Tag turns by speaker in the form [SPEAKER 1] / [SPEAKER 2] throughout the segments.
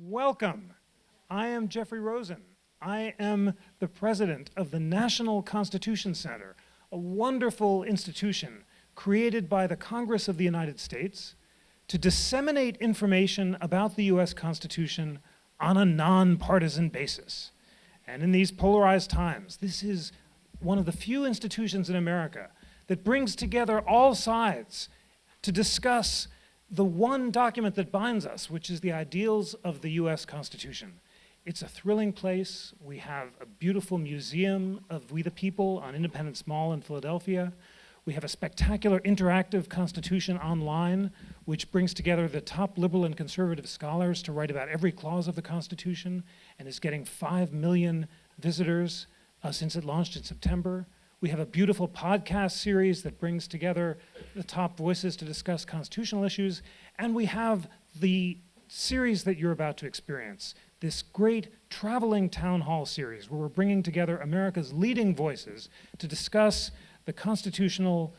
[SPEAKER 1] Welcome. I am Jeffrey Rosen. I am the president of the National Constitution Center, a wonderful institution created by the Congress of the United States to disseminate information about the US Constitution on a nonpartisan basis. And in these polarized times, this is one of the few institutions in America that brings together all sides to discuss the one document that binds us, which is the ideals of the US Constitution. It's a thrilling place. We have a beautiful museum of We the People on Independence Mall in Philadelphia. We have a spectacular interactive Constitution online, which brings together the top liberal and conservative scholars to write about every clause of the Constitution and is getting 5 million visitors since it launched in September. We have a beautiful podcast series that brings together the top voices to discuss constitutional issues. And we have the series that you're about to experience, this great traveling town hall series where we're bringing together America's leading voices to discuss the constitutional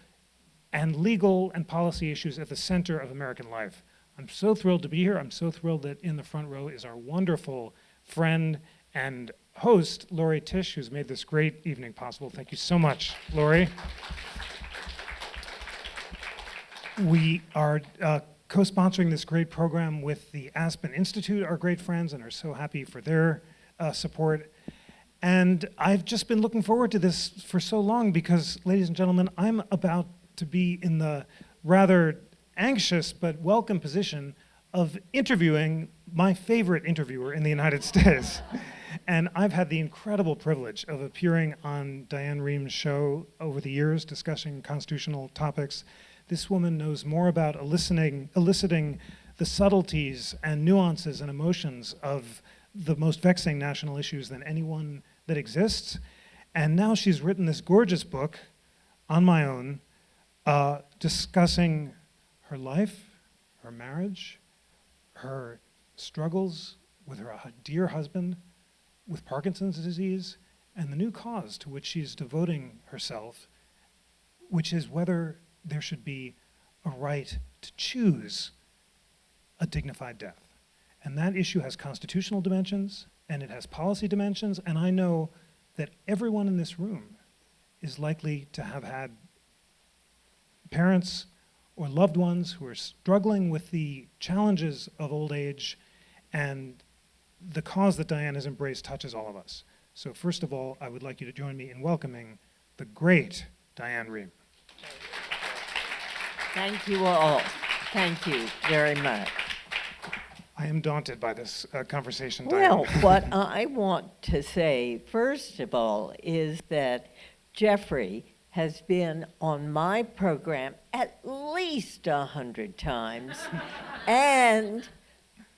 [SPEAKER 1] and legal and policy issues at the center of American life. I'm so thrilled to be here. I'm so thrilled that in the front row is our wonderful friend and host, Lori Tisch, who's made this great evening possible. Thank you so much, Lori. We are co-sponsoring this great program with the Aspen Institute, our great friends, and are so happy for their support. And I've just been looking forward to this for so long because, ladies and gentlemen, I'm about to be in the rather anxious but welcome position of interviewing my favorite interviewer in the United States. And I've had the incredible privilege of appearing on Diane Rehm's show over the years discussing constitutional topics. This woman knows more about eliciting the subtleties and nuances and emotions of the most vexing national issues than anyone that exists. And now she's written this gorgeous book on my own, discussing her life, her marriage, her struggles with her dear husband with Parkinson's disease, and the new cause to which she's devoting herself, which is whether there should be a right to choose a dignified death. And that issue has constitutional dimensions, and it has policy dimensions, and I know that everyone in this room is likely to have had parents or loved ones who are struggling with the challenges of old age, and the cause that Diane has embraced touches all of us. So first of all, I would like you to join me in welcoming the great Diane Rehm.
[SPEAKER 2] Thank you all. Thank you very much.
[SPEAKER 1] I am daunted by this conversation,
[SPEAKER 2] Well,
[SPEAKER 1] Diane.
[SPEAKER 2] what I want to say, first of all, is that Jeffrey has been on my program at least 100 times, and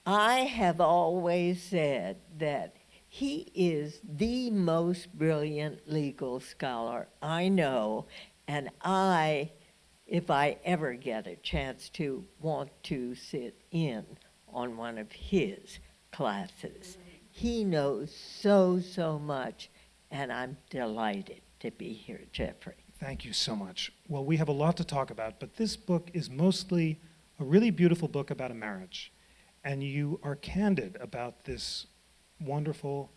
[SPEAKER 2] I have always said that he is the most brilliant legal scholar I know, and if I ever get a chance to, want to sit in on one of his classes. He knows so much, and I'm delighted to be here, Jeffrey.
[SPEAKER 1] Thank you so much. Well, we have a lot to talk about, but this book is mostly a really beautiful book about a marriage. And you are candid about this wonderful,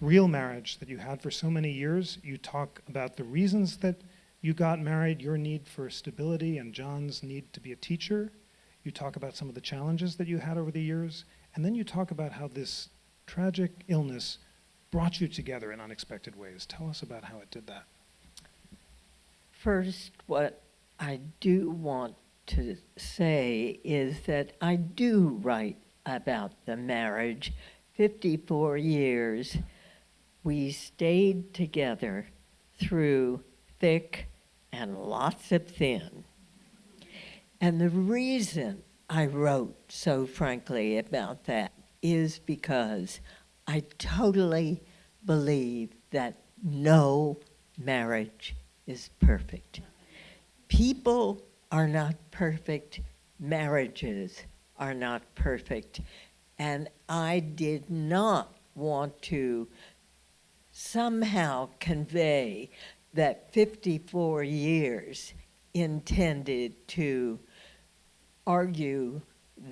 [SPEAKER 1] real marriage that you had for so many years. You talk about the reasons that you got married, your need for stability and John's need to be a teacher. You talk about some of the challenges that you had over the years. And then you talk about how this tragic illness brought you together in unexpected ways. Tell us about how it did that.
[SPEAKER 2] First, what I do want to say is that I do write about the marriage. 54 years, we stayed together through thick and lots of thin. And the reason I wrote so frankly about that is because I totally believe that no marriage is perfect. People are not perfect. Marriages are not perfect. And I did not want to somehow convey that 54 years intended to argue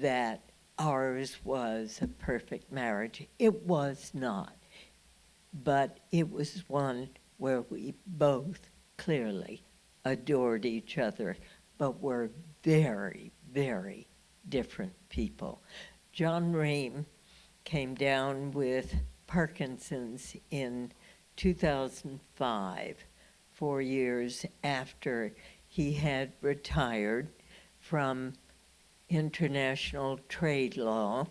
[SPEAKER 2] that ours was a perfect marriage. It was not, but it was one where we both clearly adored each other, but were very, very different people. John Rehm came down with Parkinson's in 2005, 4 years after he had retired from international trade law.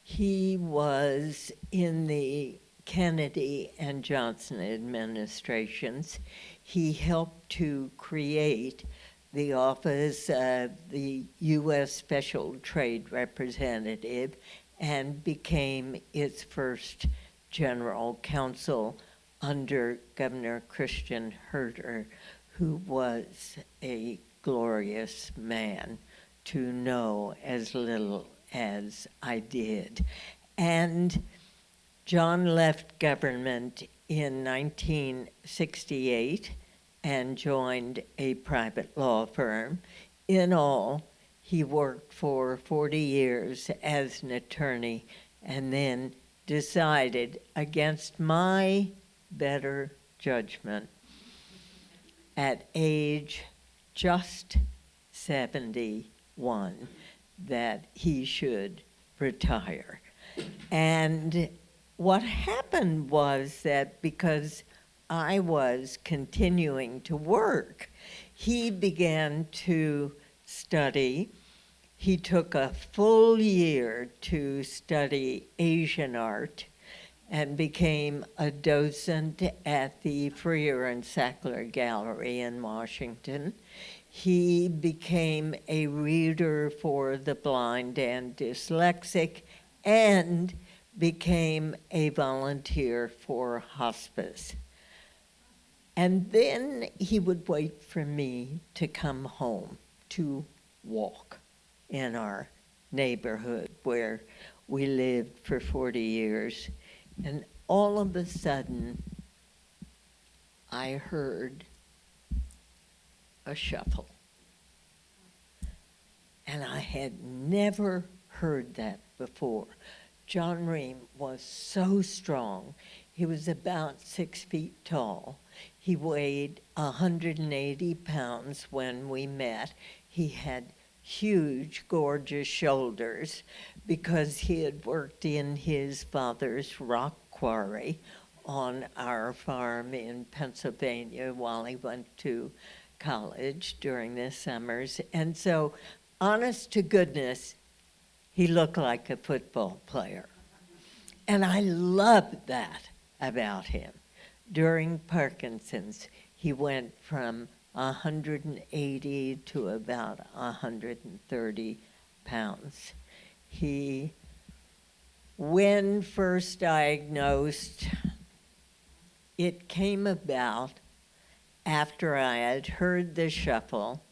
[SPEAKER 2] He was in the Kennedy and Johnson administrations. He helped to create the office of the U.S. Special Trade Representative and became its first general counsel under Governor Christian Herter, who was a glorious man to know as little as I did. And John left government in 1968 and joined a private law firm. In all, he worked for 40 years as an attorney and then decided, against my better judgment, at age just 71, that he should retire. And what happened was that because I was continuing to work, he began to study. He took a full year to study Asian art and became a docent at the Freer and Sackler Gallery in Washington. He became a reader for the blind and dyslexic and became a volunteer for hospice. And then he would wait for me to come home to walk in our neighborhood where we lived for 40 years. And all of a sudden, I heard a shuffle. And I had never heard that before. John Rehm was so strong. He was about 6 feet tall. He weighed 180 pounds when we met. He had huge, gorgeous shoulders because he had worked in his father's rock quarry on our farm in Pennsylvania while he went to college during the summers. And so, honest to goodness, he looked like a football player. And I loved that about him. During Parkinson's, he went from 180 to about 130 pounds. He, when first diagnosed, it came about after I had heard the shuffle.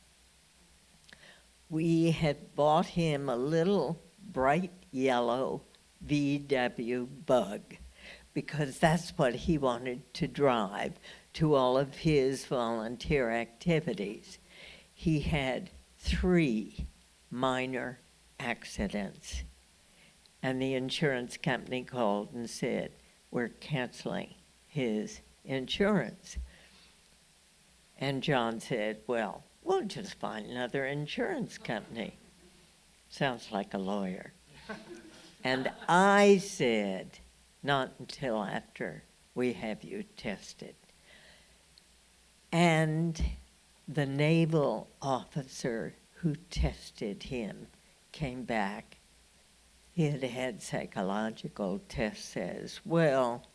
[SPEAKER 2] We had bought him a little bright yellow VW Bug because that's what he wanted to drive to all of his volunteer activities. He had 3 minor accidents, and the insurance company called and said, "We're canceling his insurance." And John said, "Well, we'll just find another insurance company." Sounds like a lawyer. And I said, "Not until after we have you tested." And the naval officer who tested him came back. He had had psychological tests as well.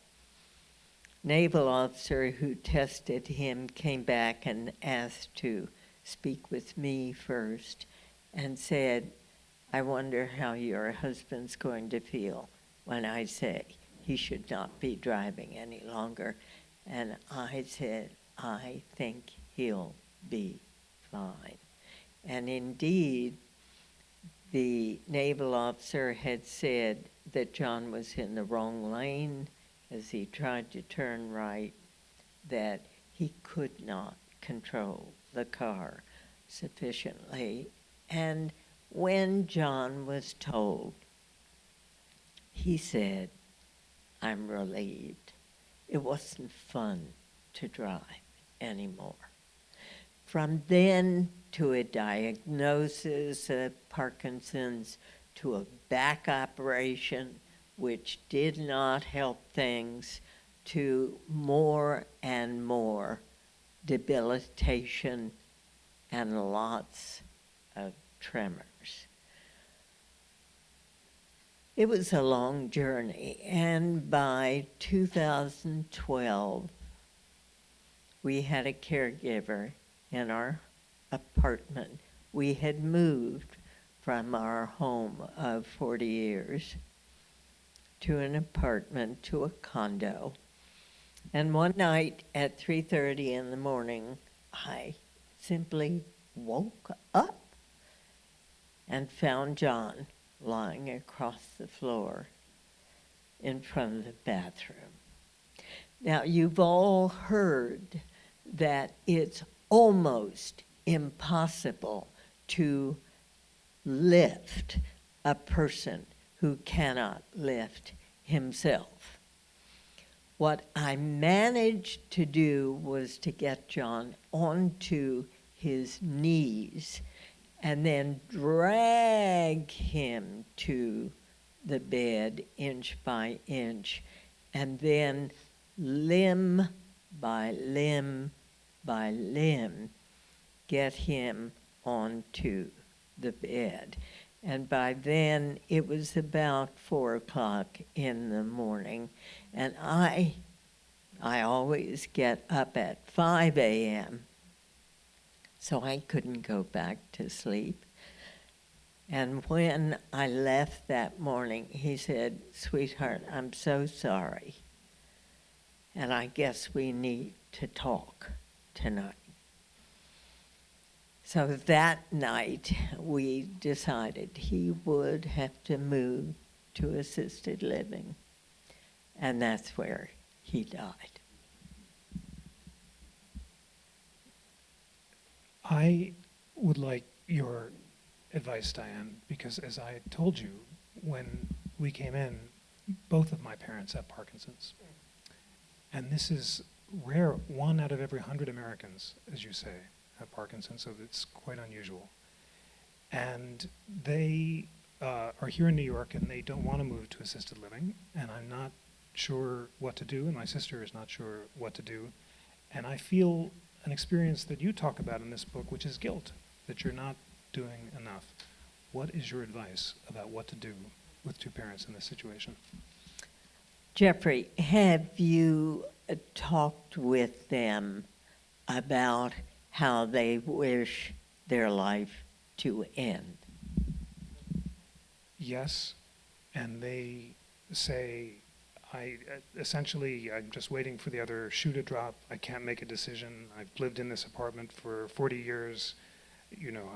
[SPEAKER 2] Naval officer who tested him came back and asked to speak with me first and said, "I wonder how your husband's going to feel when I say he should not be driving any longer." And I said, "I think he'll be fine." And indeed, the naval officer had said that John was in the wrong lane as he tried to turn right, that he could not control the car sufficiently. And when John was told, he said, "I'm relieved. It wasn't fun to drive anymore." From then to a diagnosis of Parkinson's, to a back operation, which did not help things, to more and more debilitation and lots of tremors. It was a long journey, and by 2012, we had a caregiver in our apartment. We had moved from our home of 40 years to an apartment, to a condo. And one night at 3:30 in the morning, I simply woke up and found John lying across the floor in front of the bathroom. Now, you've all heard that it's almost impossible to lift a person who cannot lift himself. What I managed to do was to get John onto his knees and then drag him to the bed inch by inch, and then limb by limb by limb get him onto the bed. And by then it was about 4 o'clock in the morning, and I always get up at 5 a.m., so I couldn't go back to sleep. And when I left that morning, he said, "Sweetheart, I'm so sorry, and I guess we need to talk tonight." So that night, we decided he would have to move to assisted living, and that's where he died.
[SPEAKER 1] I would like your advice, Diane, because as I told you, when we came in, both of my parents have Parkinson's. And this is rare. 1 out of every 100 Americans, as you say, have Parkinson's, so it's quite unusual. And they are here in New York, and they don't want to move to assisted living, and I'm not sure what to do, and my sister is not sure what to do. And I feel an experience that you talk about in this book, which is guilt, that you're not doing enough. What is your advice about what to do with 2 parents in this situation?
[SPEAKER 2] Jeffrey, have you talked with them about how they wish their life to end?
[SPEAKER 1] Yes, and they say, I'm just waiting for the other shoe to drop. I can't make a decision. I've lived in this apartment for 40 years. You know,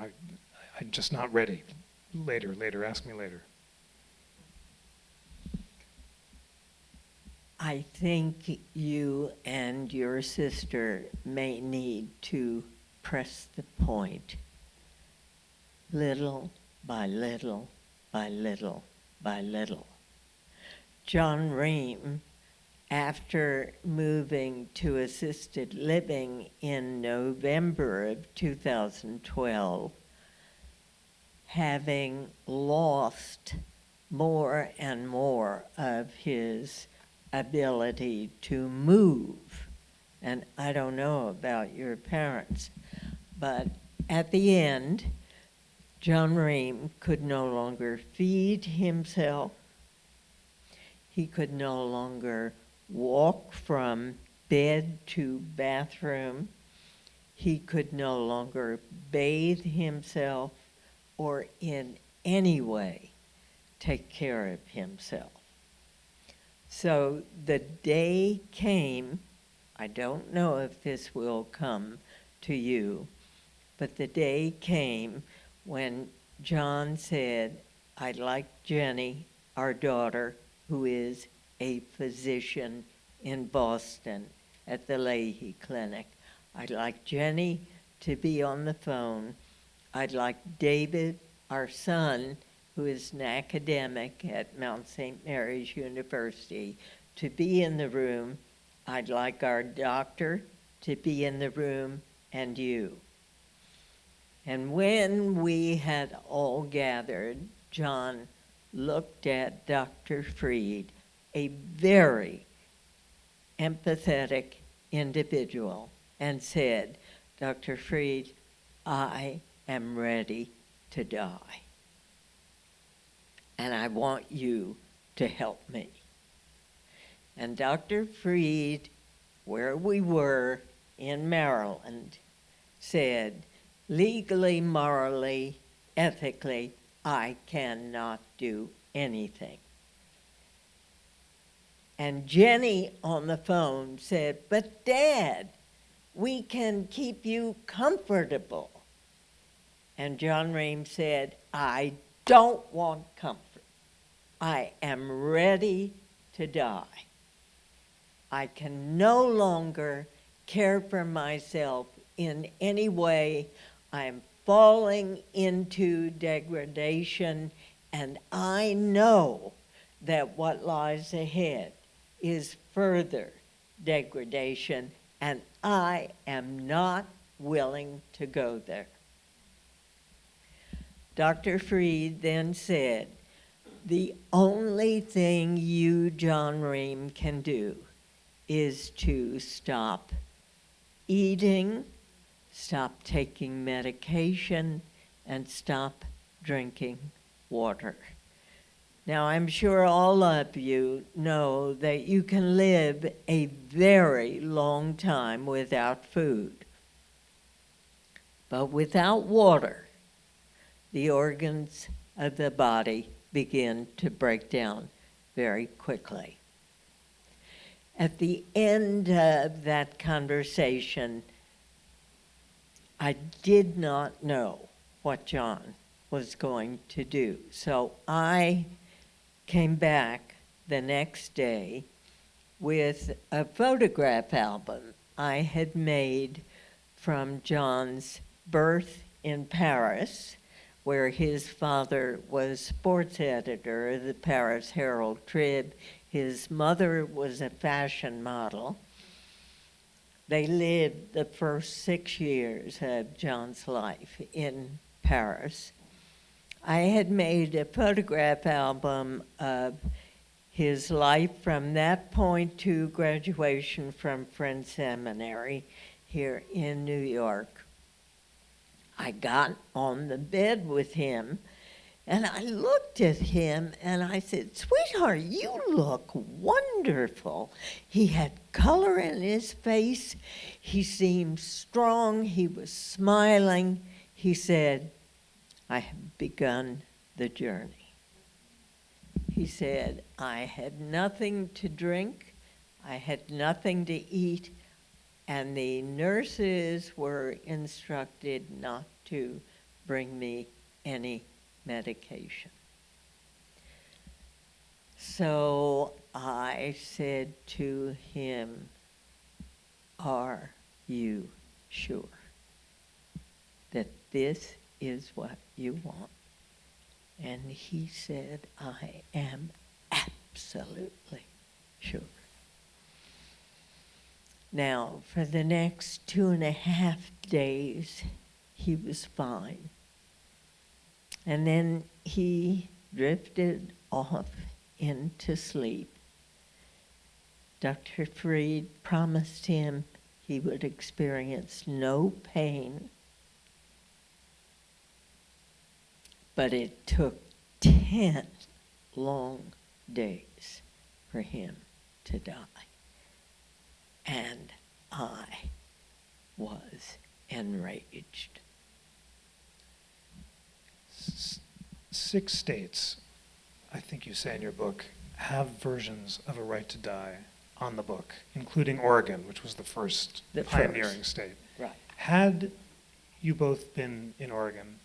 [SPEAKER 1] I'm just not ready. Later, ask me later.
[SPEAKER 2] I think you and your sister may need to press the point little by little by little by little. John Rehm, after moving to assisted living in November of 2012, having lost more and more of his ability to move, and I don't know about your parents, but at the end, John Rehm could no longer feed himself. He could no longer walk from bed to bathroom. He could no longer bathe himself or in any way take care of himself. So the day came, I don't know if this will come to you, but the day came when John said, "I'd like Jenny, our daughter, who is a physician in Boston at the Leahy Clinic. I'd like Jenny to be on the phone. I'd like David, our son, who is an academic at Mount St. Mary's University, to be in the room. I'd like our doctor to be in the room, and you. And when we had all gathered, John looked at Dr. Freed, a very empathetic individual, and said, "Dr. Freed, I am ready to die. And I want you to help me." And Dr. Freed, where we were in Maryland, said, "Legally, morally, ethically, I cannot do anything." And Jenny on the phone said, "But Dad, we can keep you comfortable." And John Rehm said, "I don't want comfort. I am ready to die. I can no longer care for myself in any way. I'm falling into degradation, and I know that what lies ahead is further degradation, and I am not willing to go there." Dr. Freed then said, "The only thing you, John Rehm, can do is to stop eating, stop taking medication, and stop drinking water." Now, I'm sure all of you know that you can live a very long time without food. But without water, the organs of the body begin to break down very quickly. At the end of that conversation, I did not know what John was going to do. So I came back the next day with a photograph album I had made from John's birth in Paris, where his father was sports editor of the Paris Herald-Tribune. His mother was a fashion model. They lived the first 6 years of John's life in Paris. I had made a photograph album of his life from that point to graduation from Friends Seminary here in New York. I got on the bed with him, and I looked at him, and I said, "Sweetheart, you look wonderful." He had color in his face. He seemed strong. He was smiling. He said, "I have begun the journey." He said, "I had nothing to drink. I had nothing to eat. And the nurses were instructed not to bring me any medication." So I said to him, "Are you sure that this is what you want?" And he said, "I am absolutely sure." Now, for the next 2.5 days, he was fine. And then he drifted off into sleep. Dr. Freed promised him he would experience no pain. But it took 10 long days for him to die. And I was enraged.
[SPEAKER 1] 6 states, I think you say in your book, have versions of a right to die on the book, including Oregon, which was the first pioneering state.
[SPEAKER 2] Right.
[SPEAKER 1] Had you both been in Oregon,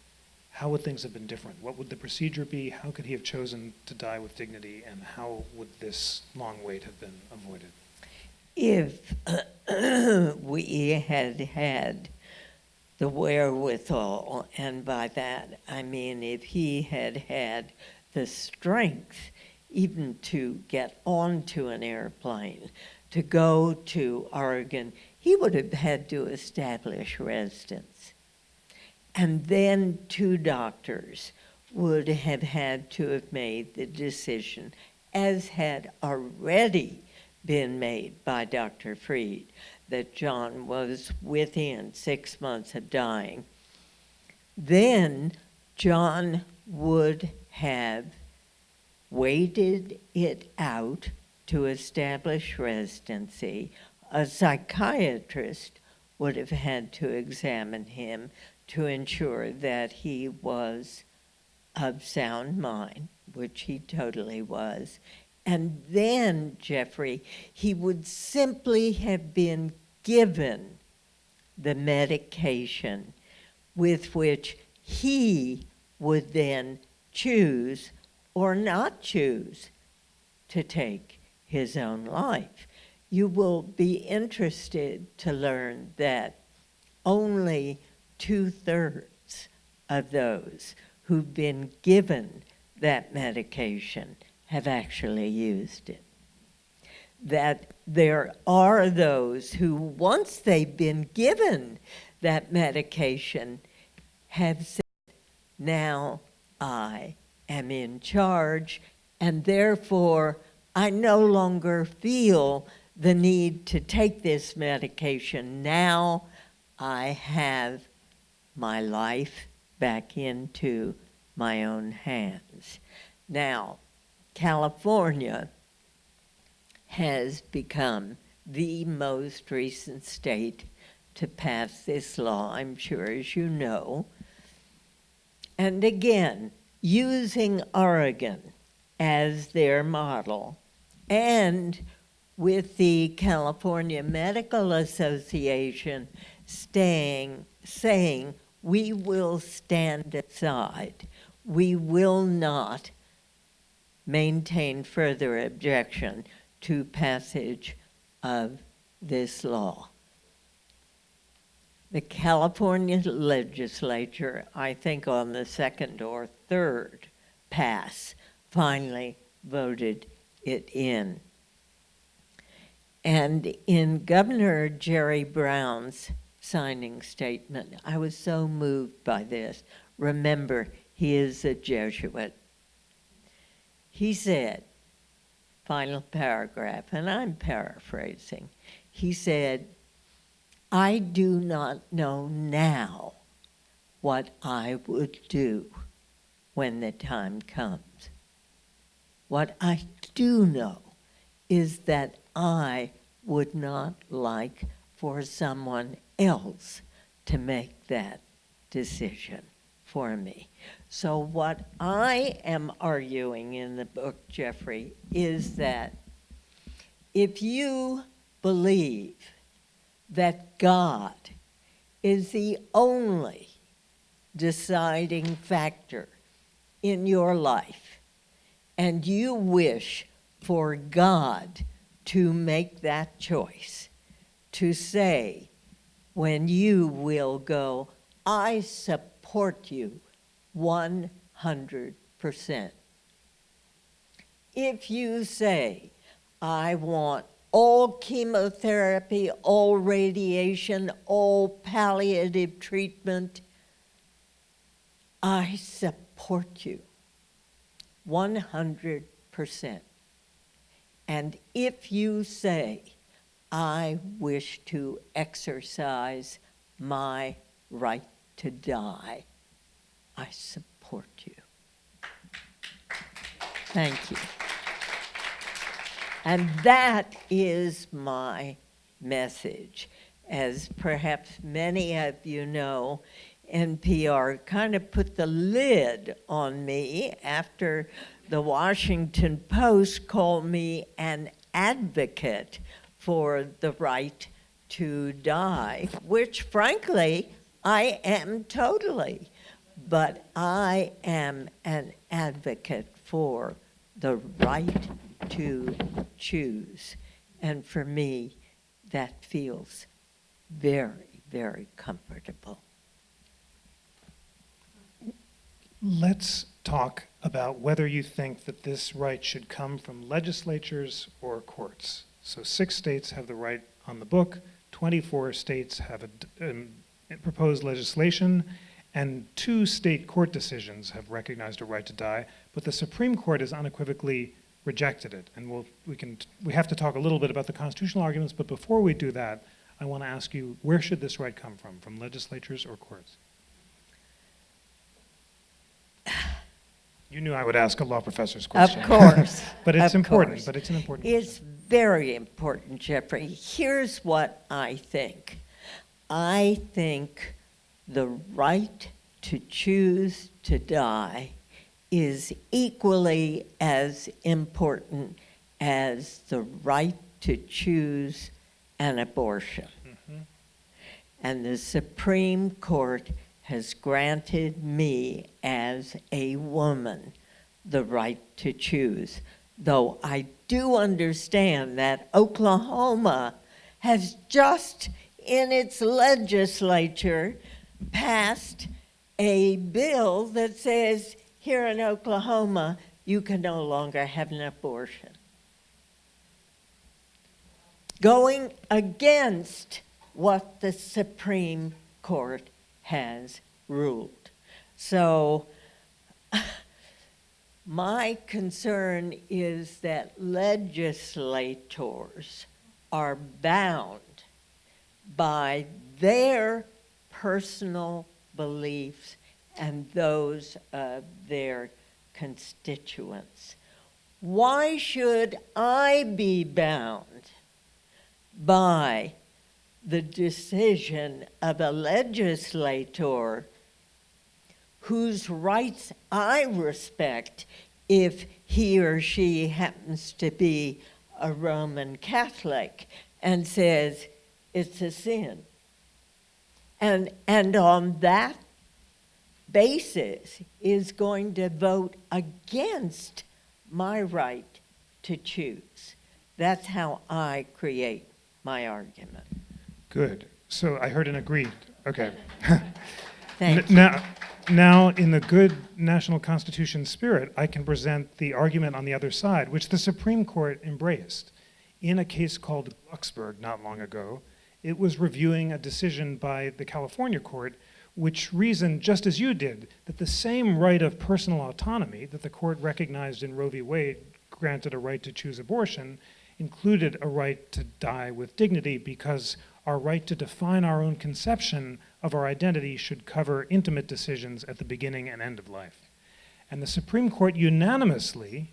[SPEAKER 1] how would things have been different? What would the procedure be? How could he have chosen to die with dignity? And how would this long wait have been avoided?
[SPEAKER 2] If we had had the wherewithal, and by that I mean if he had had the strength even to get onto an airplane, to go to Oregon, he would have had to establish residence. And then 2 doctors would have had to have made the decision, as had already been made by Dr. Freed, that John was within 6 months of dying. Then John would have waited it out to establish residency. A psychiatrist would have had to examine him to ensure that he was of sound mind, which he totally was. And then, Jeffrey, he would simply have been given the medication with which he would then choose or not choose to take his own life. You will be interested to learn that only 2/3 of those who've been given that medication have actually used it. That there are those who, once they've been given that medication, have said, now I am in charge, and therefore I no longer feel the need to take this medication. Now I have my life back into my own hands. Now, California has become the most recent state to pass this law, I'm sure, as you know. And again, using Oregon as their model, and with the California Medical Association saying, we will stand aside. We will not maintain further objection to passage of this law. The California legislature, I think on the 2nd or 3rd pass, finally voted it in. And in Governor Jerry Brown's signing statement, I was so moved by this. Remember, he is a Jesuit. He said, final paragraph, and I'm paraphrasing, he said, I do not know now what I would do when the time comes. What I do know is that I would not like for someone else to make that decision for me. So what I am arguing in the book, Jeffrey, is that if you believe that God is the only deciding factor in your life, and you wish for God to make that choice, to say, when you will go, I support you 100%. If you say, I want all chemotherapy, all radiation, all palliative treatment, I support you 100%. And if you say, I wish to exercise my right to die, I support you. Thank you. And that is my message. As perhaps many of you know, NPR kind of put the lid on me after the Washington Post called me an advocate for the right to die, which frankly, I am totally. But I am an advocate for the right to choose. And for me, that feels very, very comfortable.
[SPEAKER 1] Let's talk about whether you think that this right should come from legislatures or courts. So 6 states have the right on the book, 24 states have proposed legislation, and 2 state court decisions have recognized a right to die, but the Supreme Court has unequivocally rejected it. And we have to talk a little bit about the constitutional arguments, but before we do that, I want to ask you, where should this right come from legislatures or courts? You knew I would ask a law professor's question.
[SPEAKER 2] Of course.
[SPEAKER 1] But it's
[SPEAKER 2] Of
[SPEAKER 1] important,
[SPEAKER 2] course.
[SPEAKER 1] but it's an important
[SPEAKER 2] It's
[SPEAKER 1] question.
[SPEAKER 2] very important, Jeffrey. Here's what I think. I think the right to choose to die is equally as important as the right to choose an abortion.
[SPEAKER 1] Mhm.
[SPEAKER 2] And the Supreme Court has granted me as a woman the right to choose, though I do understand that Oklahoma has just in its legislature passed a bill that says here in Oklahoma you can no longer have an abortion, going against what the Supreme Court has ruled. So my concern is that legislators are bound by their personal beliefs and those of their constituents. Why should I be bound by the decision of a legislator whose rights I respect if he or she happens to be a Roman Catholic and says it's a sin? And on that basis is going to vote against my right to choose. That's how I create my argument.
[SPEAKER 1] Good. So I heard an agreed. Okay.
[SPEAKER 2] Thank you.
[SPEAKER 1] Now, in the good national constitution spirit, I can present the argument on the other side, which the Supreme Court embraced. In a case called Glucksberg not long ago, it was reviewing a decision by the California court which reasoned, just as you did, that the same right of personal autonomy that the court recognized in Roe v. Wade granted a right to choose abortion included a right to die with dignity, because our right to define our own conception of our identity should cover intimate decisions at the beginning and end of life. And the Supreme Court unanimously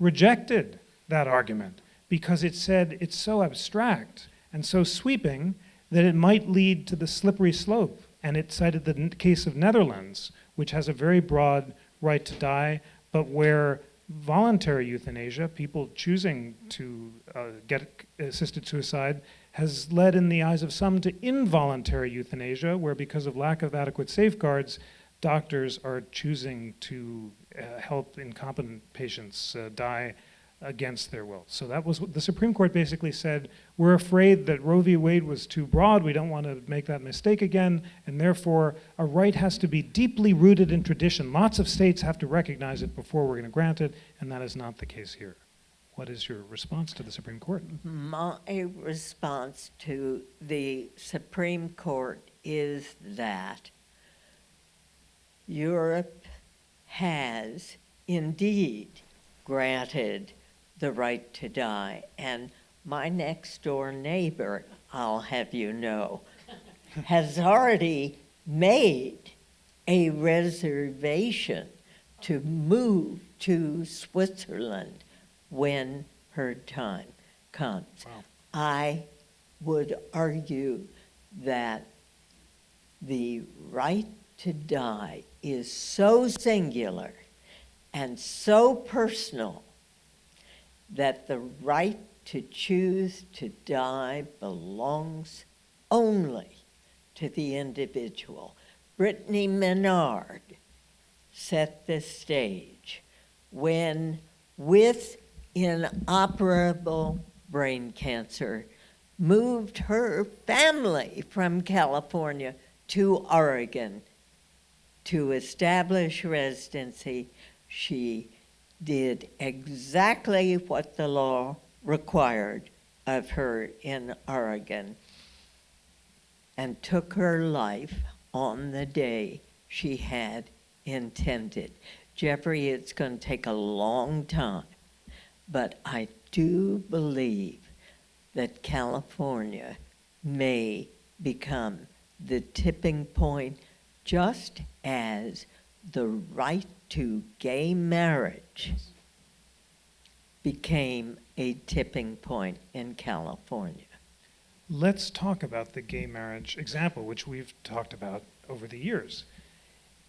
[SPEAKER 1] rejected that argument because it said it's so abstract and so sweeping that it might lead to the slippery slope. And it cited the case of Netherlands, which has a very broad right to die, but where voluntary euthanasia, people choosing to get assisted suicide, has led in the eyes of some to involuntary euthanasia, where because of lack of adequate safeguards, doctors are choosing to help incompetent patients die against their will. So that was what the Supreme Court basically said, we're afraid that Roe v. Wade was too broad, we don't want to make that mistake again, and therefore a right has to be deeply rooted in tradition. Lots of states have to recognize it before we're going to grant it, and that is not the case here. What is your response to the Supreme Court?
[SPEAKER 2] My response to the Supreme Court is that Europe has indeed granted the right to die. And my next door neighbor, I'll have you know, has already made a reservation to move to Switzerland when her time comes.
[SPEAKER 1] Wow.
[SPEAKER 2] I would argue that the right to die is so singular and so personal that the right to choose to die belongs only to the individual. Brittany Menard set the stage when, with inoperable brain cancer, moved her family from California to Oregon to establish residency, she did exactly what the law required of her in Oregon and took her life on the day she had intended. Jeffrey, it's going to take a long time, but I do believe that California may become the tipping point, just as the right to gay marriage became a tipping point in California.
[SPEAKER 1] Let's talk about the gay marriage example, which we've talked about over the years.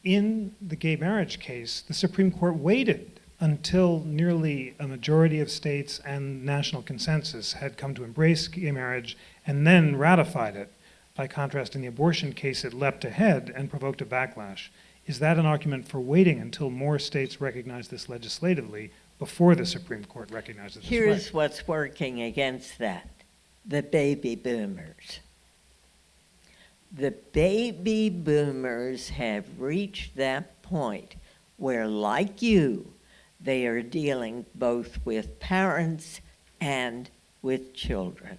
[SPEAKER 1] In the gay marriage case, the Supreme Court waited until nearly a majority of states and national consensus had come to embrace gay marriage and then ratified it. By contrast, in the abortion case, it leapt ahead and provoked a backlash. Is that an argument for waiting until more states recognize this legislatively before the Supreme Court recognizes this
[SPEAKER 2] Here's
[SPEAKER 1] right?
[SPEAKER 2] what's working against that: the baby boomers. The baby boomers have reached that point where, like you, they are dealing both with parents and with children.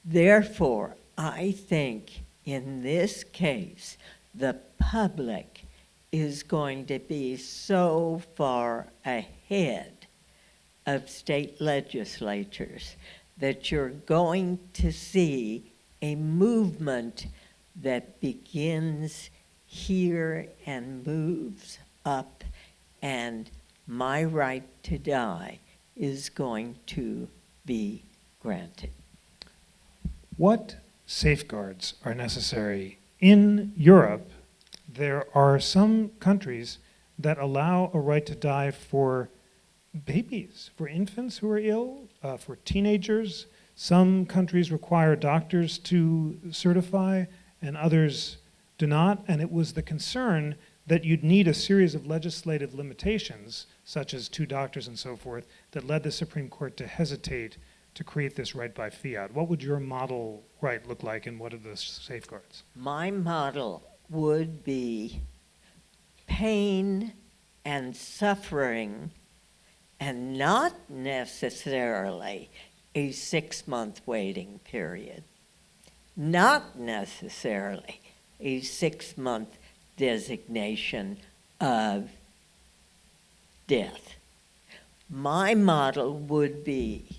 [SPEAKER 2] Therefore, I think in this case, the public is going to be so far ahead of state legislatures that you're going to see a movement that begins here and moves up, and my right to die is going to be granted.
[SPEAKER 1] What safeguards are necessary? In Europe, there are some countries that allow a right to die for babies, for infants who are ill, for teenagers. Some countries require doctors to certify, and others do not. And it was the concern that you'd need a series of legislative limitations, such as 2 doctors and so forth, that led the Supreme Court to hesitate to create this right by fiat. What would your model right look like, and what are the safeguards?
[SPEAKER 2] My model would be pain and suffering, and not necessarily a 6-month waiting period, not necessarily a 6-month designation of death. My model would be,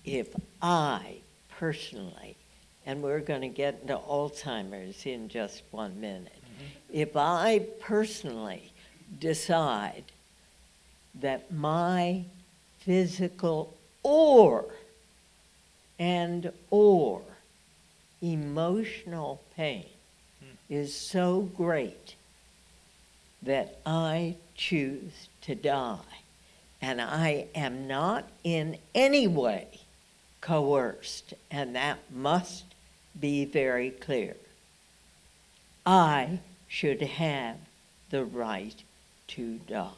[SPEAKER 2] if I personally, and we're going to get into Alzheimer's in just 1 minute, if I personally decide that my physical or emotional pain is so great that I choose to die, and I am not in any way coerced, and that must be very clear, I should have the right to die.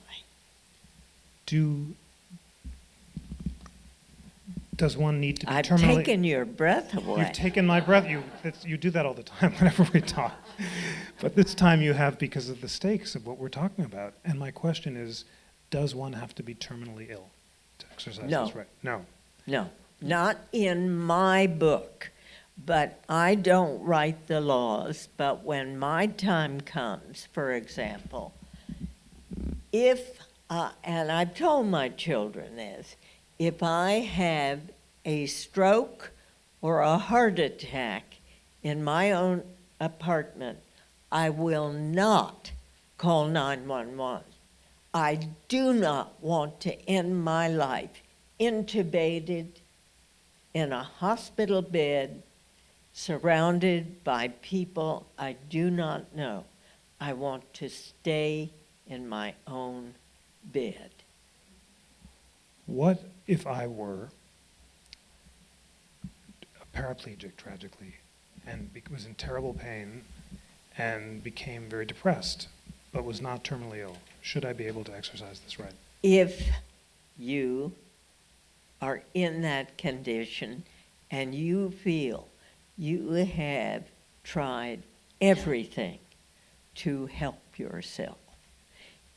[SPEAKER 1] Does one need to be
[SPEAKER 2] I've
[SPEAKER 1] terminally...
[SPEAKER 2] taken your breath away.
[SPEAKER 1] You've taken my breath. You do that all the time whenever we talk. But this time you have, because of the stakes of what we're talking about. And my question is, does one have to be terminally ill to exercise this right? No.
[SPEAKER 2] No, not in my book. But I don't write the laws. But when my time comes, for example, if, and I've told my children this, if I have a stroke or a heart attack in my own apartment, I will not call 911. I do not want to end my life intubated in a hospital bed, surrounded by people I do not know. I want to stay in my own bed.
[SPEAKER 1] What if I were a paraplegic, tragically, and was in terrible pain and became very depressed, but was not terminally ill? Should I be able to exercise this right?
[SPEAKER 2] If you are in that condition and you feel you have tried everything to help yourself.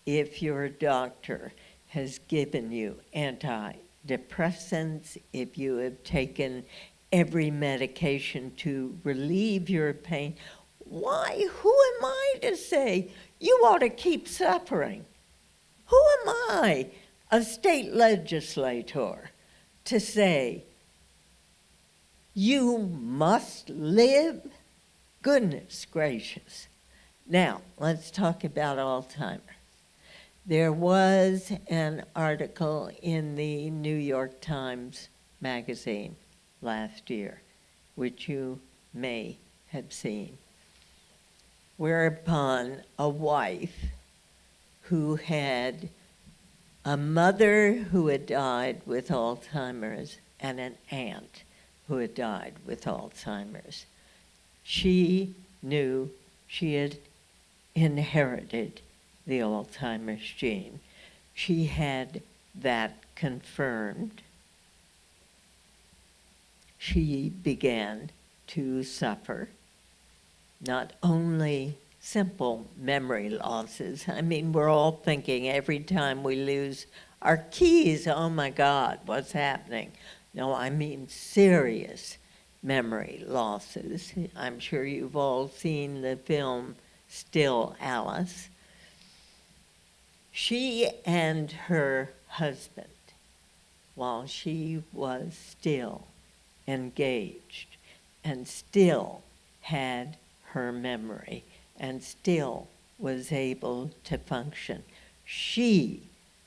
[SPEAKER 2] If your doctor has given you antidepressants, if you have taken every medication to relieve your pain, why, who am I to say you ought to keep suffering? Who am I, a state legislator, to say you must live? Goodness gracious. Now, let's talk about Alzheimer's. There was an article in the New York Times magazine last year, which you may have seen, whereupon a wife who had a mother who had died with Alzheimer's and an aunt who had died with Alzheimer's, she knew she had inherited the Alzheimer's gene. She had that confirmed. She began to suffer not only simple memory losses. I mean, we're all thinking every time we lose our keys, oh my God, what's happening? No, I mean serious memory losses. I'm sure you've all seen the film Still Alice. She and her husband, while she was still engaged and still had her memory and still was able to function, she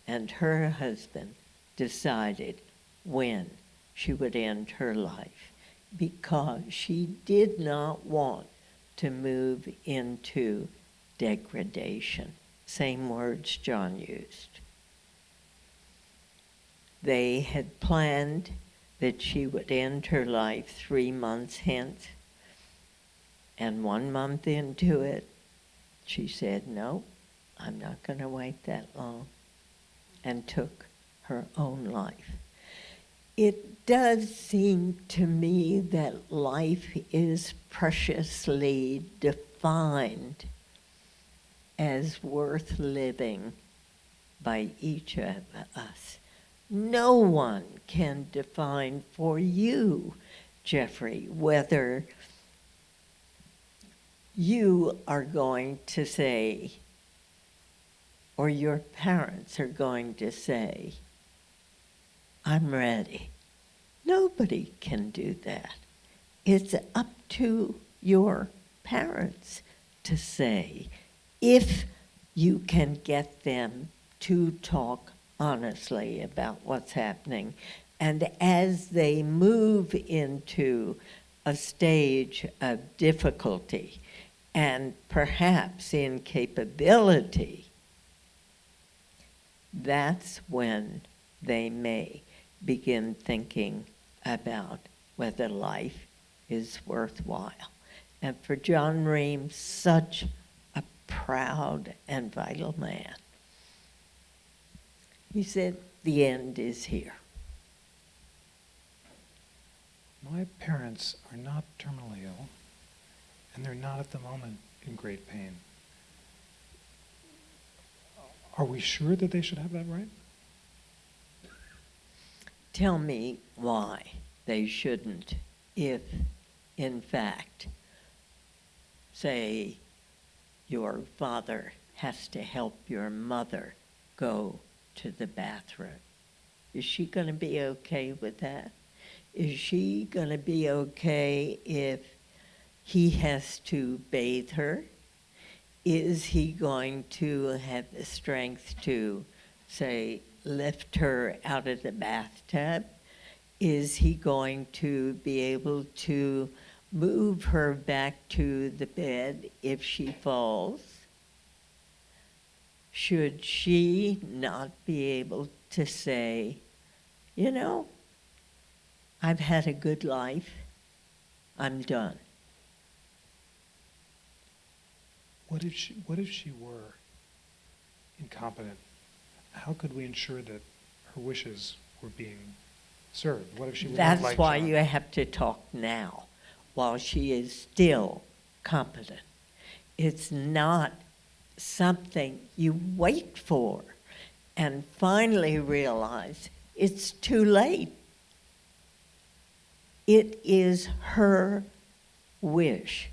[SPEAKER 2] and her husband decided when she would end her life, because she did not want to move into degradation. Same words John used. They had planned that she would end her life 3 months hence, and 1 month into it, she said, no, I'm not going to wait that long, and took her own life. It does seem to me that life is preciously defined as worth living by each of us. No one can define for you, Jeffrey, whether you are going to say, or your parents are going to say, I'm ready. Nobody can do that. It's up to your parents to say, if you can get them to talk honestly about what's happening. And as they move into a stage of difficulty and perhaps incapability, that's when they may begin thinking about whether life is worthwhile. And for John Rehm, such a proud and vital man, he said, the end is here.
[SPEAKER 1] My parents are not terminally ill, and they're not at the moment in great pain. Are we sure that they should have that right?
[SPEAKER 2] Tell me why they shouldn't, if, in fact, say, your father has to help your mother go to the bathroom. Is she going to be okay with that? Is she going to be okay if he has to bathe her? Is he going to have the strength to, say, lift her out of the bathtub? Is he going to be able to move her back to the bed if she falls? Should she not be able to say, you know, I've had a good life, I'm done?
[SPEAKER 1] What if she were incompetent? How could we ensure that her wishes were being served? What if she was
[SPEAKER 2] That's
[SPEAKER 1] like
[SPEAKER 2] why
[SPEAKER 1] John?
[SPEAKER 2] you have to talk now, while she is still competent. It's not something you wait for and finally realize it's too late. It is her wish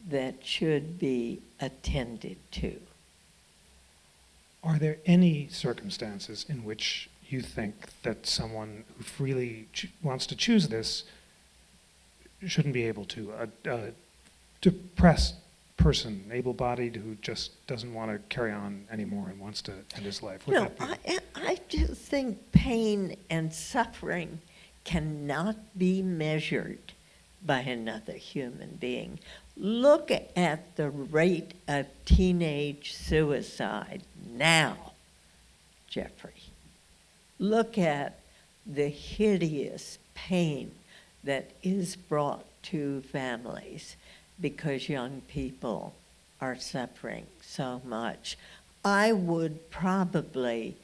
[SPEAKER 2] that should be attended to.
[SPEAKER 1] Are there any circumstances in which you think that someone who freely wants to choose this shouldn't be able to? A depressed person, able-bodied, who just doesn't want to carry on anymore and wants to end his life. Would
[SPEAKER 2] No,
[SPEAKER 1] that be?
[SPEAKER 2] I just think pain and suffering cannot be measured by another human being. Look at the rate of teenage suicide now, Jeffrey. Look at the hideous pain that is brought to families because young people are suffering so much. I would probably,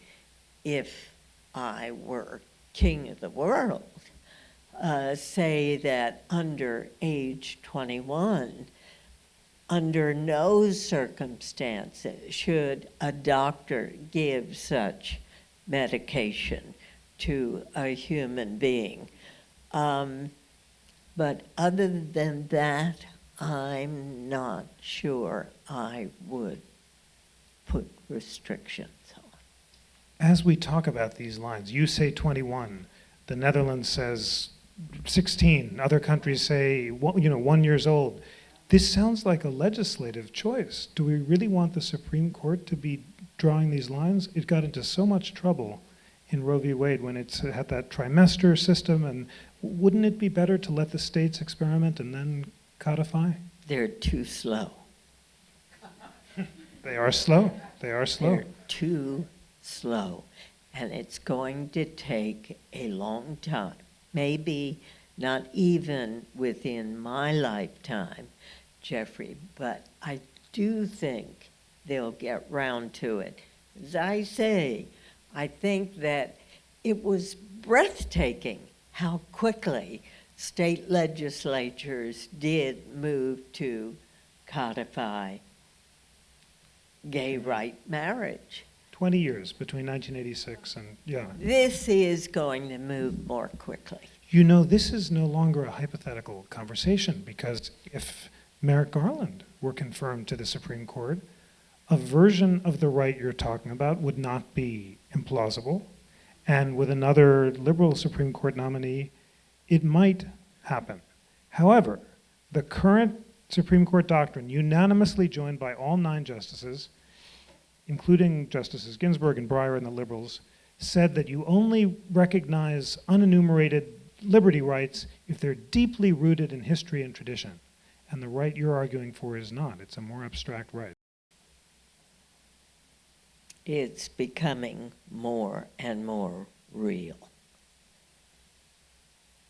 [SPEAKER 2] if I were king of the world, say that under age 21, under no circumstances should a doctor give such medication to a human being. But other than that, I'm not sure I would put restrictions on.
[SPEAKER 1] As we talk about these lines, you say 21, the Netherlands says 16, other countries say 1 year old. This sounds like a legislative choice. Do we really want the Supreme Court to be drawing these lines? It got into so much trouble in Roe v. Wade when it had that trimester system, and wouldn't it be better to let the states experiment and then codify?
[SPEAKER 2] They're too slow.
[SPEAKER 1] They are slow. They are slow.
[SPEAKER 2] They're too slow. And it's going to take a long time. Maybe not even within my lifetime, Jeffrey, but I do think they'll get round to it. As I say, I think that it was breathtaking how quickly state legislatures did move to codify gay right marriage.
[SPEAKER 1] 20 years between 1986 and, yeah.
[SPEAKER 2] This is going to move more quickly.
[SPEAKER 1] You know, this is no longer a hypothetical conversation, because if Merrick Garland were confirmed to the Supreme Court, a version of the right you're talking about would not be implausible. And with another liberal Supreme Court nominee, it might happen. However, the current Supreme Court doctrine, unanimously joined by all 9 justices, including Justices Ginsburg and Breyer and the liberals, said that you only recognize unenumerated liberty rights if they're deeply rooted in history and tradition. And the right you're arguing for is not. It's a more abstract right.
[SPEAKER 2] It's becoming more and more real.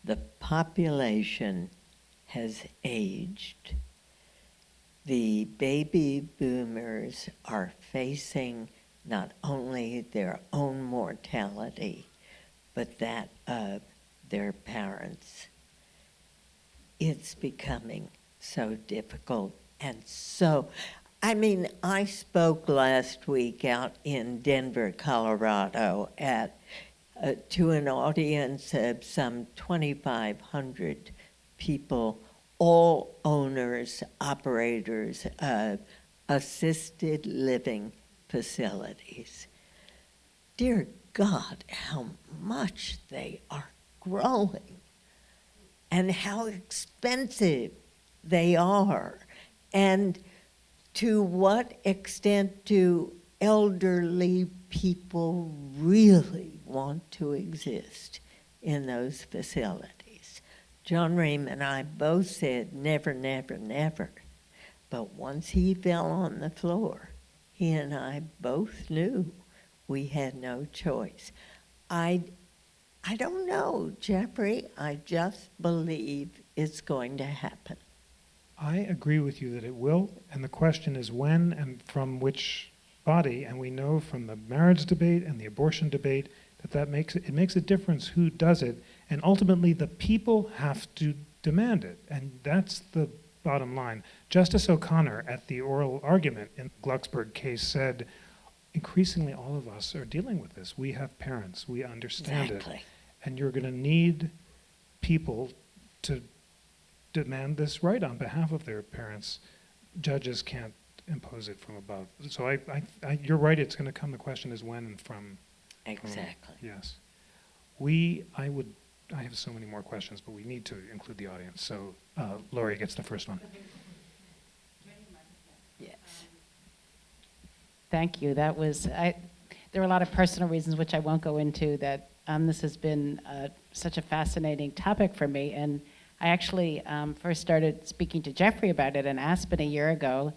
[SPEAKER 2] The population has aged. The baby boomers are facing not only their own mortality, but that of their parents. It's becoming so difficult and so, I spoke last week out in Denver, Colorado to an audience of some 2,500 people, all owners, operators of assisted living facilities. Dear God, how much they are growing and how expensive they are. And to what extent do elderly people really want to exist in those facilities? John Rehm and I both said never, never, never. But once he fell on the floor, he and I both knew we had no choice. I don't know, Jeffrey. I just believe it's going to happen.
[SPEAKER 1] I agree with you that it will, and the question is when and from which body, and we know from the marriage debate and the abortion debate that makes a difference who does it, and ultimately the people have to demand it, and that's the bottom line. Justice O'Connor at the oral argument in the Glucksberg case said, increasingly all of us are dealing with this. We have parents, we understand it. And you're gonna need people to demand this right on behalf of their parents. Judges can't impose it from above. So you're right, it's gonna come, the question is when and from.
[SPEAKER 2] Exactly.
[SPEAKER 1] Yes. I have so many more questions, but we need to include the audience. So Lori gets the first one.
[SPEAKER 2] Yes.
[SPEAKER 3] Thank you. There were a lot of personal reasons which I won't go into that this has been such a fascinating topic for me. And I actually first started speaking to Jeffrey about it in Aspen a year ago,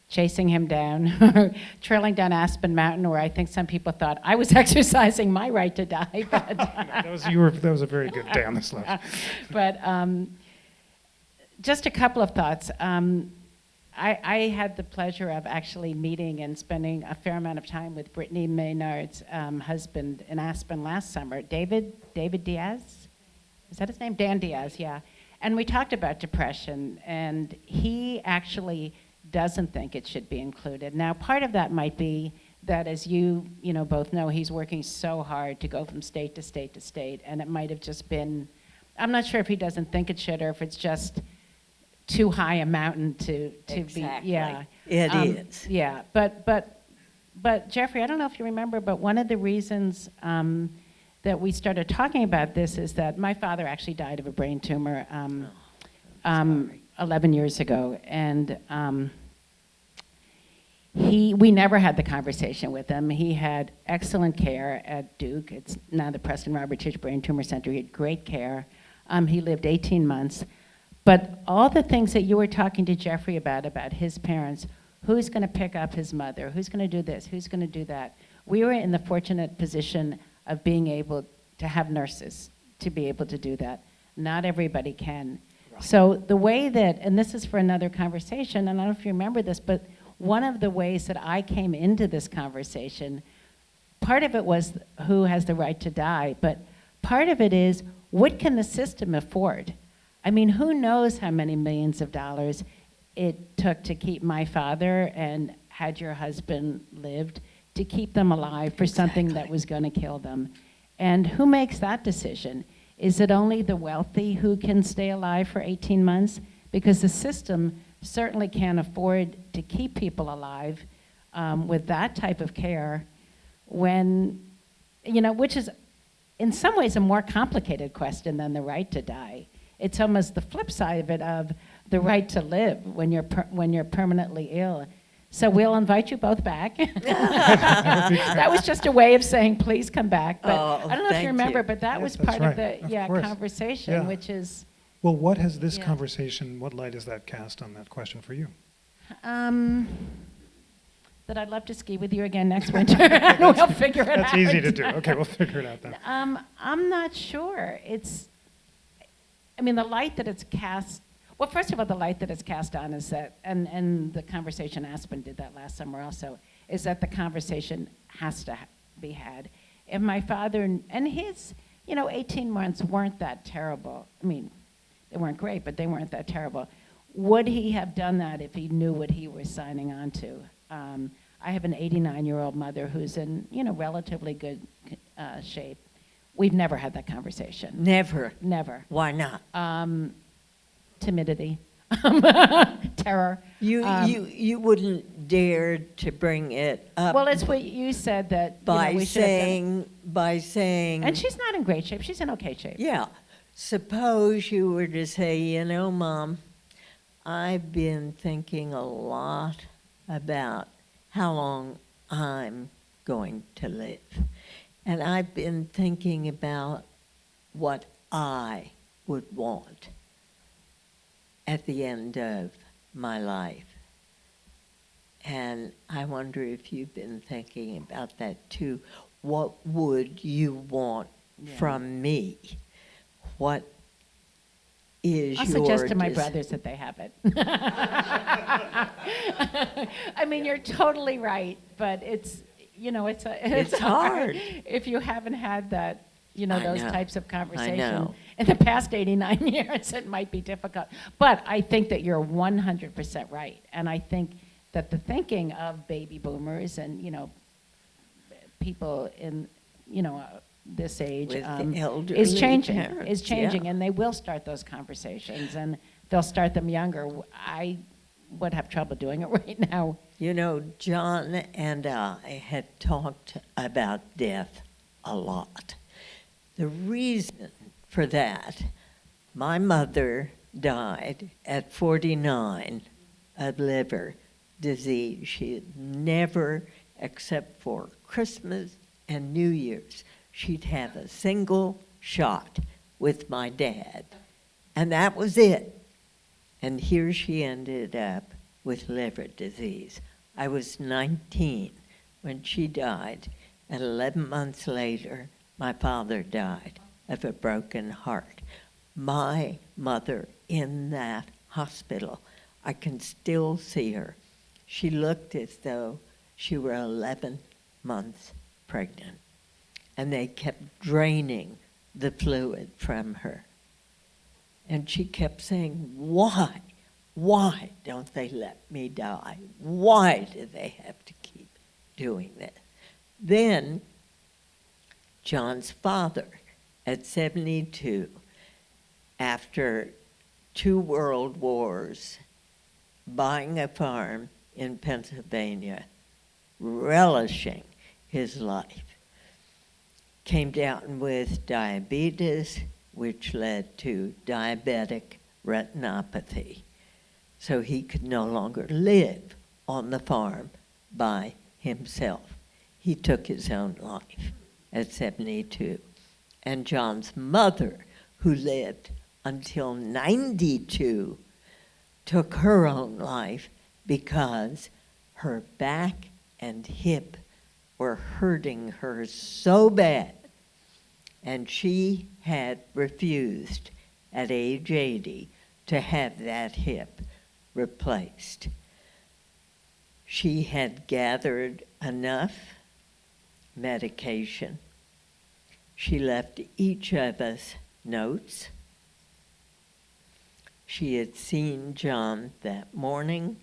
[SPEAKER 3] chasing him down, trailing down Aspen Mountain, where I think some people thought I was exercising my right to die. But
[SPEAKER 1] that was a very good day on this left.
[SPEAKER 3] But just a couple of thoughts. I had the pleasure of actually meeting and spending a fair amount of time with Brittany Maynard's husband in Aspen last summer, David Diaz? Is that his name? Dan Diaz, yeah. And we talked about depression, and he actually doesn't think it should be included. Now, part of that might be that, as you both know, he's working so hard to go from state to state to state, and it might have just been, I'm not sure if he doesn't think it should or if it's just too high a mountain to
[SPEAKER 2] Exactly.
[SPEAKER 3] be, yeah.
[SPEAKER 2] It is.
[SPEAKER 3] Yeah, but Jeffrey, I don't know if you remember, but one of the reasons that we started talking about this is that my father actually died of a brain tumor 11 years ago, and we never had the conversation with him. He had excellent care at Duke. It's now the Preston Robert Tisch Brain Tumor Center. He had great care. He lived 18 months. But all the things that you were talking to Jeffrey about his parents, who's going to pick up his mother, who's going to do this, who's going to do that, we were in the fortunate position of being able to have nurses to be able to do that. Not everybody can. Right. So the way that, and this is for another conversation, and I don't know if you remember this, but one of the ways that I came into this conversation, part of it was who has the right to die, but part of it is, what can the system afford? I mean, who knows how many millions of dollars it took to keep my father, and had your husband lived, to keep them alive for something that was going to kill them. And who makes that decision? Is it only the wealthy who can stay alive for 18 months? Because the system certainly can't afford to keep people alive with that type of care when, which is in some ways a more complicated question than the right to die. It's almost the flip side of it, of the right to live when you're permanently ill. So we'll invite you both back. That was just a way of saying, please come back. But I don't know if you remember, but that was part of the conversation, which is.
[SPEAKER 1] Well, what has this conversation, what light has that cast on that question for you? That I'd love to ski with you again next winter, and we'll figure it out.
[SPEAKER 3] That's
[SPEAKER 1] easy to do. Okay, we'll figure it out then.
[SPEAKER 3] I'm not sure. The light that it's cast. Well, first of all, the light that it's cast on is that, and the conversation, Aspen did that last summer also, is that the conversation has to be had. And my father and his, 18 months weren't that terrible. They weren't great, but they weren't that terrible. Would he have done that if he knew what he was signing on to? I have an 89-year-old mother who's in, relatively good shape. We've never had that conversation.
[SPEAKER 2] Never.
[SPEAKER 3] Never.
[SPEAKER 2] Why not?
[SPEAKER 3] Timidity, terror.
[SPEAKER 2] You wouldn't dare to bring it up.
[SPEAKER 3] Well, it's what you said that
[SPEAKER 2] by saying.
[SPEAKER 3] And she's not in great shape. She's in okay shape.
[SPEAKER 2] Yeah. Suppose you were to say, Mom, I've been thinking a lot about how long I'm going to live. And I've been thinking about what I would want at the end of my life. And I wonder if you've been thinking about that too. What would you want from me? What is
[SPEAKER 3] I'll
[SPEAKER 2] your
[SPEAKER 3] suggest to my brothers that they have it. You're totally right, but it's hard if you haven't had that you know,
[SPEAKER 2] I
[SPEAKER 3] those
[SPEAKER 2] know.
[SPEAKER 3] types of conversation.
[SPEAKER 2] know.
[SPEAKER 3] In the past 89 years, it might be difficult. But I think that you're 100% right. And I think that the thinking of baby boomers and, you know, people in, you know, this age
[SPEAKER 2] With the elderly
[SPEAKER 3] is changing,
[SPEAKER 2] parents, yeah.
[SPEAKER 3] and they will start those conversations, and they'll start them younger. I would have trouble doing it right now.
[SPEAKER 2] You know, John and I had talked about death a lot. The reason for that, my mother died at 49 of liver disease. She had never, except for Christmas and New Year's, she'd have a single shot with my dad. And that was it. And here she ended up with liver disease. I was 19 when she died, and 11 months later, my father died of a broken heart. My mother in that hospital, I can still see her. She looked as though she were 11 months pregnant, and they kept draining the fluid from her. And she kept saying, why? Why don't they let me die? Why do they have to keep doing this? Then John's father, at 72, after 2 world wars, buying a farm in Pennsylvania, relishing his life, came down with diabetes, which led to diabetic retinopathy. So he could no longer live on the farm by himself. He took his own life at 72. And John's mother, who lived until 92, took her own life because her back and hip were hurting her so bad. And she had refused at age 80 to have that hip replaced. She had gathered enough medication. She left each of us notes. She had seen John that morning.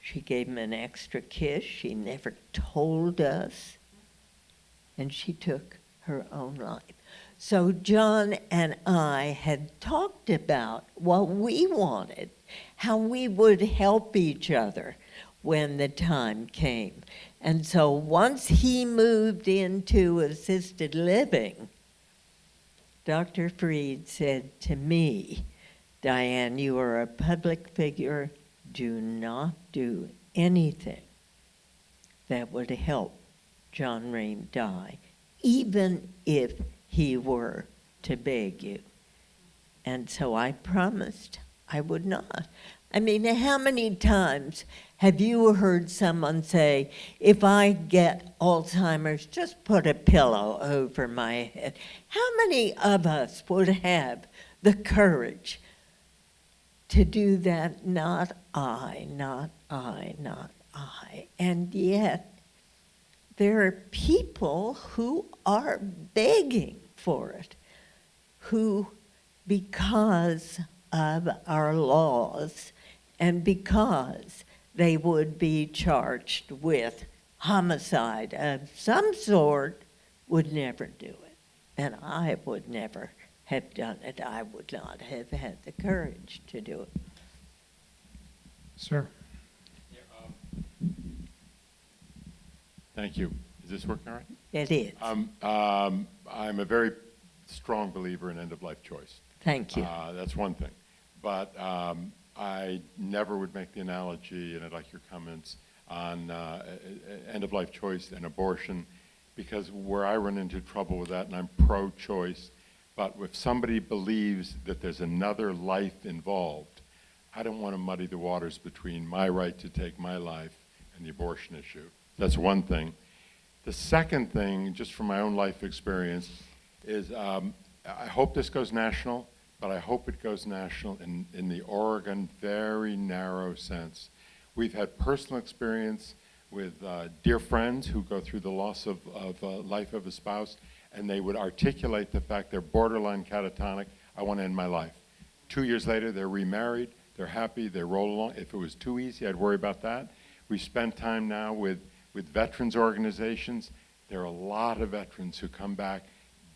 [SPEAKER 2] She gave him an extra kiss. She never told us. And she took her own life. So John and I had talked about what we wanted, how we would help each other when the time came. And so once he moved into assisted living, Dr. Freed said to me, Diane, you are a public figure. Do not do anything that would help John Rehm die, even if he were to beg you. And so I promised I would not. I mean, how many times have you heard someone say, if I get Alzheimer's, just put a pillow over my head? How many of us would have the courage to do that? Not I, not I, not I. And yet, there are people who are begging for it, who, because of our laws and because they would be charged with homicide of some sort, would never do it. And I would never have done it. I would not have had the courage to do it.
[SPEAKER 1] Sir.
[SPEAKER 4] Thank you. Is this working all right?
[SPEAKER 2] It is.
[SPEAKER 4] I'm a very strong believer in end-of-life choice.
[SPEAKER 2] Thank you.
[SPEAKER 4] That's one thing. But I never would make the analogy, and I'd like your comments, on end-of-life choice and abortion, because where I run into trouble with that, and I'm pro-choice, but if somebody believes that there's another life involved, I don't want to muddy the waters between my right to take my life and the abortion issue. That's one thing. The second thing, just from my own life experience, is I hope this goes national, but I hope it goes national in the Oregon very narrow sense. We've had personal experience with dear friends who go through the loss of life of a spouse, and they would articulate the fact they're borderline catatonic, I want to end my life. 2 years later, they're remarried, they're happy, they roll along. If it was too easy, I'd worry about that. We spend time now with veterans organizations. There are a lot of veterans who come back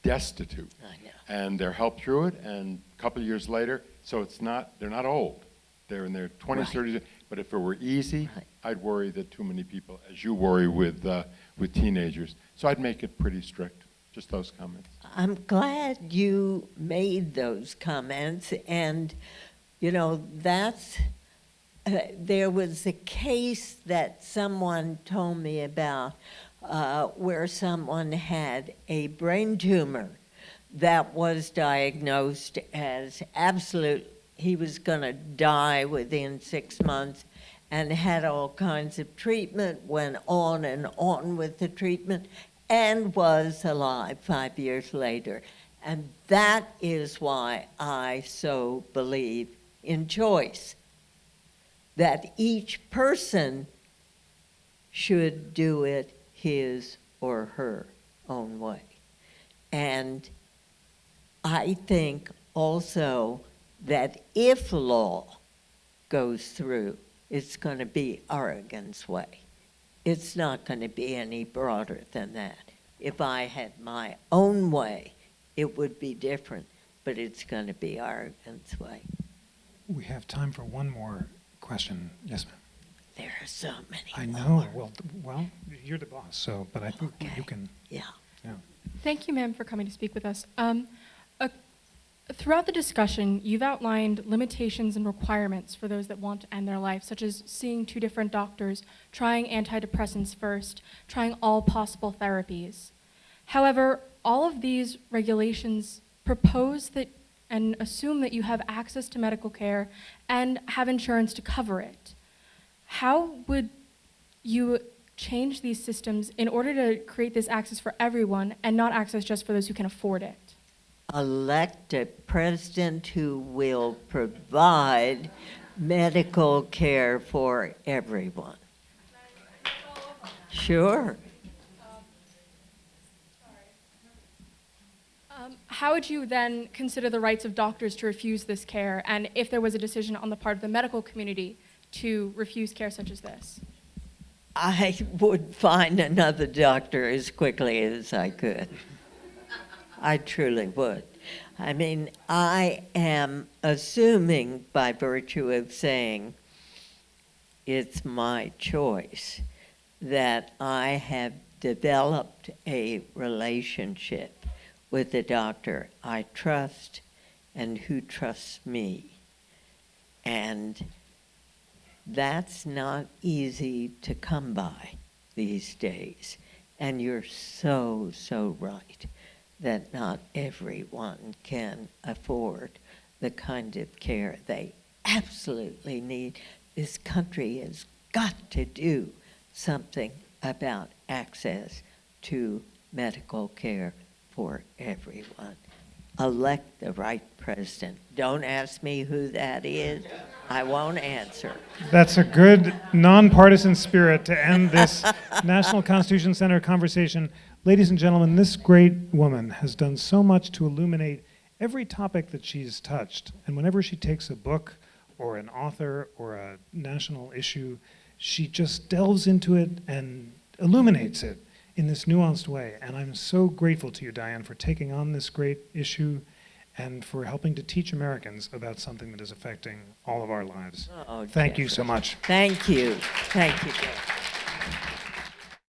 [SPEAKER 4] destitute,
[SPEAKER 2] I know.
[SPEAKER 4] and they're helped through it, and a couple of years later, so they're not old. They're in their 20s,
[SPEAKER 2] Right.
[SPEAKER 4] 30s, but if it were easy,
[SPEAKER 2] Right.
[SPEAKER 4] I'd worry that too many people, as you worry with teenagers. So I'd make it pretty strict, just those comments.
[SPEAKER 2] I'm glad you made those comments, and, you know, there was a case that someone told me about where someone had a brain tumor that was diagnosed as he was going to die within 6 months, and had all kinds of treatment, went on and on with the treatment, and was alive 5 years later. And that is why I so believe in choice, that each person should do it his or her own way. And I think also that if law goes through, it's going to be Oregon's way. It's not going to be any broader than that. If I had my own way, it would be different, but it's going to be Oregon's way.
[SPEAKER 1] We have time for one more question. Yes, ma'am.
[SPEAKER 2] There are so many
[SPEAKER 1] I
[SPEAKER 2] more.
[SPEAKER 1] know. Well, you're the boss, so, but I think
[SPEAKER 2] Okay.
[SPEAKER 1] you can,
[SPEAKER 2] Yeah.
[SPEAKER 1] yeah.
[SPEAKER 5] Thank you, ma'am, for coming to speak with us. Throughout the discussion, you've outlined limitations and requirements for those that want to end their life, such as seeing 2 different doctors, trying antidepressants first, trying all possible therapies. However, all of these regulations propose that and assume that you have access to medical care and have insurance to cover it. How would you change these systems in order to create this access for everyone and not access just for those who can afford it?
[SPEAKER 2] Elect a president who will provide medical care for everyone. Sure.
[SPEAKER 5] How would you then consider the rights of doctors to refuse this care, and if there was a decision on the part of the medical community to refuse care such as this?
[SPEAKER 2] I would find another doctor as quickly as I could. I truly would. I mean, I am assuming by virtue of saying it's my choice that I have developed a relationship with a doctor I trust and who trusts me. And that's not easy to come by these days. And you're so, so right that not everyone can afford the kind of care they absolutely need. This country has got to do something about access to medical care for everyone. Elect the right president. Don't ask me who that is. I won't answer.
[SPEAKER 1] That's a good nonpartisan spirit to end this National Constitution Center conversation. Ladies and gentlemen, this great woman has done so much to illuminate every topic that she's touched. And whenever she takes a book or an author or a national issue, she just delves into it and illuminates it in this nuanced way. And I'm so grateful to you, Diane, for taking on this great issue and for helping to teach Americans about something that is affecting all of our lives.
[SPEAKER 2] Oh,
[SPEAKER 1] Thank you
[SPEAKER 2] Jeffrey.
[SPEAKER 1] so much.
[SPEAKER 2] Thank you. Thank you, Jeff.